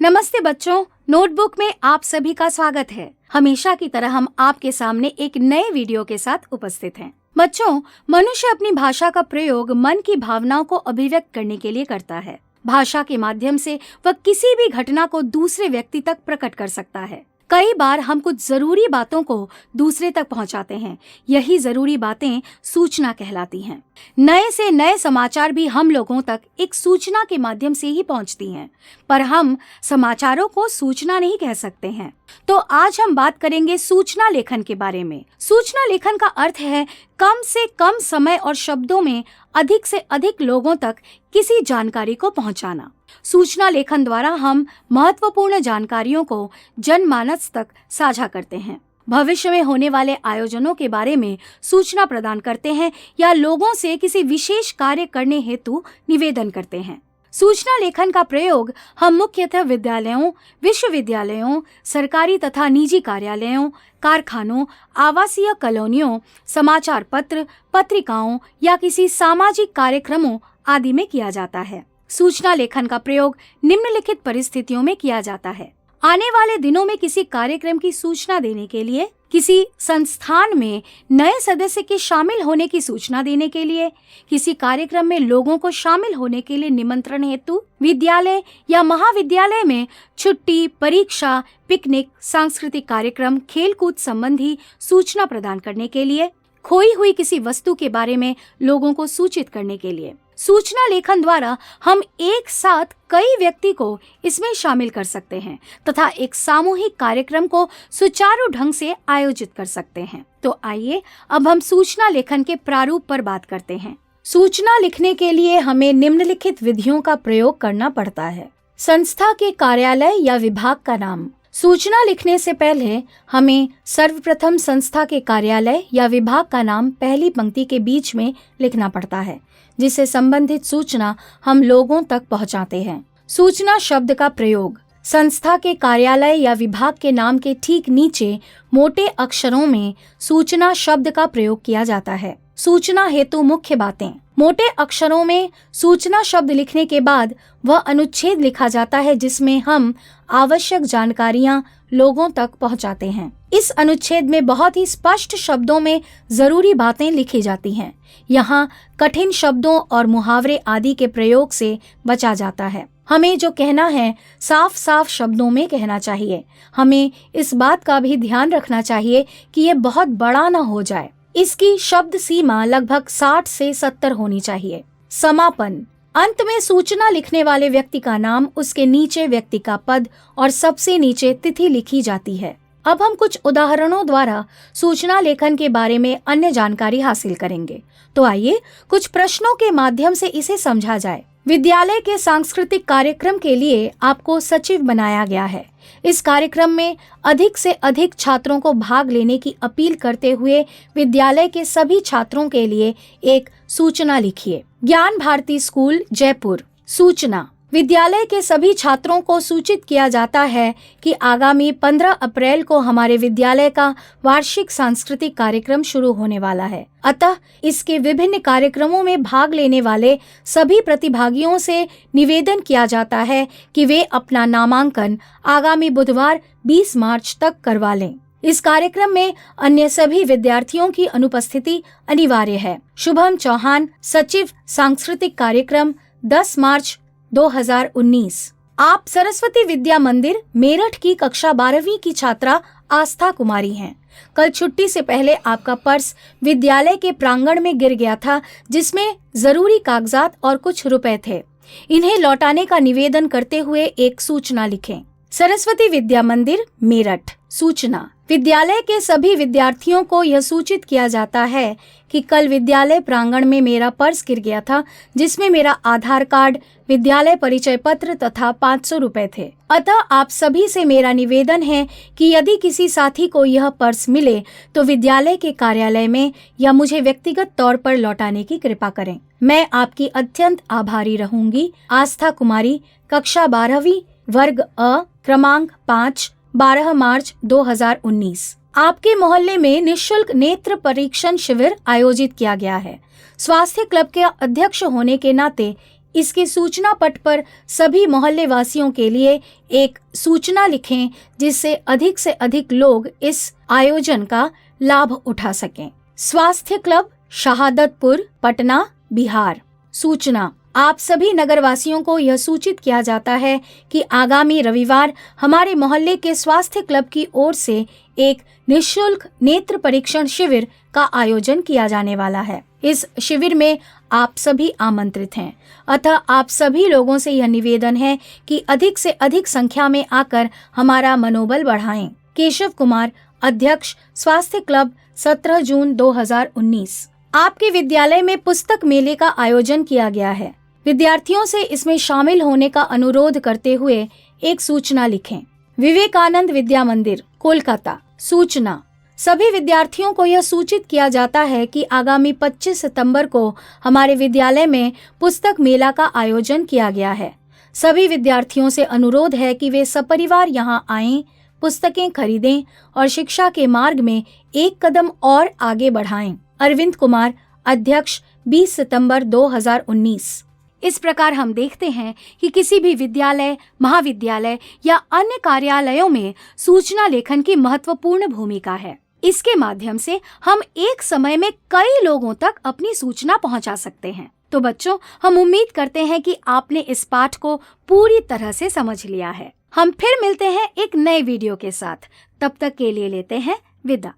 नमस्ते बच्चों, नोटबुक में आप सभी का स्वागत है। हमेशा की तरह हम आपके सामने एक नए वीडियो के साथ उपस्थित हैं। बच्चों, मनुष्य अपनी भाषा का प्रयोग मन की भावनाओं को अभिव्यक्त करने के लिए करता है। भाषा के माध्यम से वह किसी भी घटना को दूसरे व्यक्ति तक प्रकट कर सकता है। कई बार हम कुछ जरूरी बातों को दूसरे तक पहुंचाते हैं। यही जरूरी बातें सूचना कहलाती हैं। नए से नए समाचार भी हम लोगों तक एक सूचना के माध्यम से ही पहुंचती हैं, पर हम समाचारों को सूचना नहीं कह सकते हैं। तो आज हम बात करेंगे सूचना लेखन के बारे में। सूचना लेखन का अर्थ है कम से कम समय और शब्दों में अधिक से अधिक लोगों तक किसी जानकारी को पहुंचाना। सूचना लेखन द्वारा हम महत्वपूर्ण जानकारियों को जनमानस तक साझा करते हैं, भविष्य में होने वाले आयोजनों के बारे में सूचना प्रदान करते हैं या लोगों से किसी विशेष कार्य करने हेतु निवेदन करते हैं। सूचना लेखन का प्रयोग हम मुख्यतः विद्यालयों, विश्वविद्यालयों, सरकारी तथा निजी कार्यालयों, कारखानों, आवासीय कॉलोनियों, समाचार पत्र, पत्रिकाओं या किसी सामाजिक कार्यक्रमों आदि में किया जाता है। सूचना लेखन का प्रयोग निम्नलिखित परिस्थितियों में किया जाता है। आने वाले दिनों में किसी कार्यक्रम की सूचना देने के लिए, किसी संस्थान में नए सदस्य के शामिल होने की सूचना देने के लिए, किसी कार्यक्रम में लोगों को शामिल होने के लिए निमंत्रण हेतु, विद्यालय या महाविद्यालय में छुट्टी, परीक्षा, पिकनिक, सांस्कृतिक कार्यक्रम, खेलकूद संबंधी सूचना प्रदान करने के लिए, खोई हुई किसी वस्तु के बारे में लोगों को सूचित करने के लिए। सूचना लेखन द्वारा हम एक साथ कई व्यक्ति को इसमें शामिल कर सकते हैं तथा एक सामूहिक कार्यक्रम को सुचारू ढंग से आयोजित कर सकते हैं। तो आइए अब हम सूचना लेखन के प्रारूप पर बात करते हैं। सूचना लिखने के लिए हमें निम्नलिखित विधियों का प्रयोग करना पड़ता है। संस्था के कार्यालय या विभाग का नाम। सूचना लिखने से पहले हमें सर्वप्रथम संस्था के कार्यालय या विभाग का नाम पहली पंक्ति के बीच में लिखना पड़ता है, जिससे संबंधित सूचना हम लोगों तक पहुंचाते हैं। सूचना शब्द का प्रयोग। संस्था के कार्यालय या विभाग के नाम के ठीक नीचे मोटे अक्षरों में सूचना शब्द का प्रयोग किया जाता है। सूचना हेतु मुख्य बातें। मोटे अक्षरों में सूचना शब्द लिखने के बाद वह अनुच्छेद लिखा जाता है जिसमें हम आवश्यक जानकारियां लोगों तक पहुंचाते हैं। इस अनुच्छेद में बहुत ही स्पष्ट शब्दों में जरूरी बातें लिखी जाती हैं। यहाँ कठिन शब्दों और मुहावरे आदि के प्रयोग से बचा जाता है। हमें जो कहना है साफ साफ शब्दों में कहना चाहिए। हमें इस बात का भी ध्यान रखना चाहिए कि ये बहुत बड़ा न हो जाए। इसकी शब्द सीमा लगभग 60 से 70 होनी चाहिए। समापन। अंत में सूचना लिखने वाले व्यक्ति का नाम, उसके नीचे व्यक्ति का पद और सबसे नीचे तिथि लिखी जाती है। अब हम कुछ उदाहरणों द्वारा सूचना लेखन के बारे में अन्य जानकारी हासिल करेंगे। तो आइए कुछ प्रश्नों के माध्यम से इसे समझा जाए। विद्यालय के सांस्कृतिक कार्यक्रम के लिए आपको सचिव बनाया गया है। इस कार्यक्रम में अधिक से अधिक छात्रों को भाग लेने की अपील करते हुए विद्यालय के सभी छात्रों के लिए एक सूचना लिखिए। ज्ञान भारती स्कूल, जयपुर। सूचना। विद्यालय के सभी छात्रों को सूचित किया जाता है कि आगामी 15 अप्रैल को हमारे विद्यालय का वार्षिक सांस्कृतिक कार्यक्रम शुरू होने वाला है। अतः इसके विभिन्न कार्यक्रमों में भाग लेने वाले सभी प्रतिभागियों से निवेदन किया जाता है कि वे अपना नामांकन आगामी बुधवार 20 मार्च तक करवा लें। इस कार्यक्रम में अन्य सभी विद्यार्थियों की अनुपस्थिति अनिवार्य है। शुभम चौहान, सचिव, सांस्कृतिक कार्यक्रम, 10 मार्च 2019। आप सरस्वती विद्या मंदिर, मेरठ की कक्षा 12वीं की छात्रा आस्था कुमारी हैं। कल छुट्टी से पहले आपका पर्स विद्यालय के प्रांगण में गिर गया था, जिसमें जरूरी कागजात और कुछ रुपए थे। इन्हें लौटाने का निवेदन करते हुए एक सूचना लिखें। सरस्वती विद्या मंदिर, मेरठ। सूचना। विद्यालय के सभी विद्यार्थियों को यह सूचित किया जाता है कि कल विद्यालय प्रांगण में मेरा पर्स गिर गया था, जिसमें मेरा आधार कार्ड, विद्यालय परिचय पत्र तथा 500 रुपए थे। अतः आप सभी से मेरा निवेदन है कि यदि किसी साथी को यह पर्स मिले तो विद्यालय के कार्यालय में या मुझे व्यक्तिगत तौर पर लौटाने की कृपा करें। मैं आपकी अत्यंत आभारी रहूंगी। आस्था कुमारी, कक्षा 12वीं, वर्ग अ, क्रमांक 5, 12 मार्च 2019। आपके मोहल्ले में निःशुल्क नेत्र परीक्षण शिविर आयोजित किया गया है। स्वास्थ्य क्लब के अध्यक्ष होने के नाते इसके सूचना पट पर सभी मोहल्ले वासियों के लिए एक सूचना लिखें, जिससे अधिक से अधिक लोग इस आयोजन का लाभ उठा सकें। स्वास्थ्य क्लब, शहादतपुर, पटना, बिहार। सूचना: आप सभी नगरवासियों को यह सूचित किया जाता है कि आगामी रविवार हमारे मोहल्ले के स्वास्थ्य क्लब की ओर से एक निःशुल्क नेत्र परीक्षण शिविर का आयोजन किया जाने वाला है। इस शिविर में आप सभी आमंत्रित हैं, अतः आप सभी लोगों से यह निवेदन है कि अधिक से अधिक संख्या में आकर हमारा मनोबल बढ़ाएं। केशव कुमार, अध्यक्ष, स्वास्थ्य क्लब, 17 जून 2019। आपके विद्यालय में पुस्तक मेले का आयोजन किया गया है। विद्यार्थियों से इसमें शामिल होने का अनुरोध करते हुए एक सूचना लिखें। विवेकानंद विद्या मंदिर, कोलकाता। सूचना: सभी विद्यार्थियों को यह सूचित किया जाता है कि आगामी 25 सितंबर को हमारे विद्यालय में पुस्तक मेला का आयोजन किया गया है। सभी विद्यार्थियों से अनुरोध है कि वे सपरिवार यहां आएं, पुस्तकें खरीदें और शिक्षा के मार्ग में एक कदम और आगे बढ़ाएं। अरविंद कुमार, अध्यक्ष, 20 सितंबर 2019। इस प्रकार हम देखते हैं कि किसी भी विद्यालय, महाविद्यालय या अन्य कार्यालयों में सूचना लेखन की महत्वपूर्ण भूमिका है। इसके माध्यम से हम एक समय में कई लोगों तक अपनी सूचना पहुंचा सकते हैं। तो बच्चों, हम उम्मीद करते हैं कि आपने इस पाठ को पूरी तरह से समझ लिया है। हम फिर मिलते हैं एक नए वीडियो के साथ। तब तक के लिए लेते हैं विदा।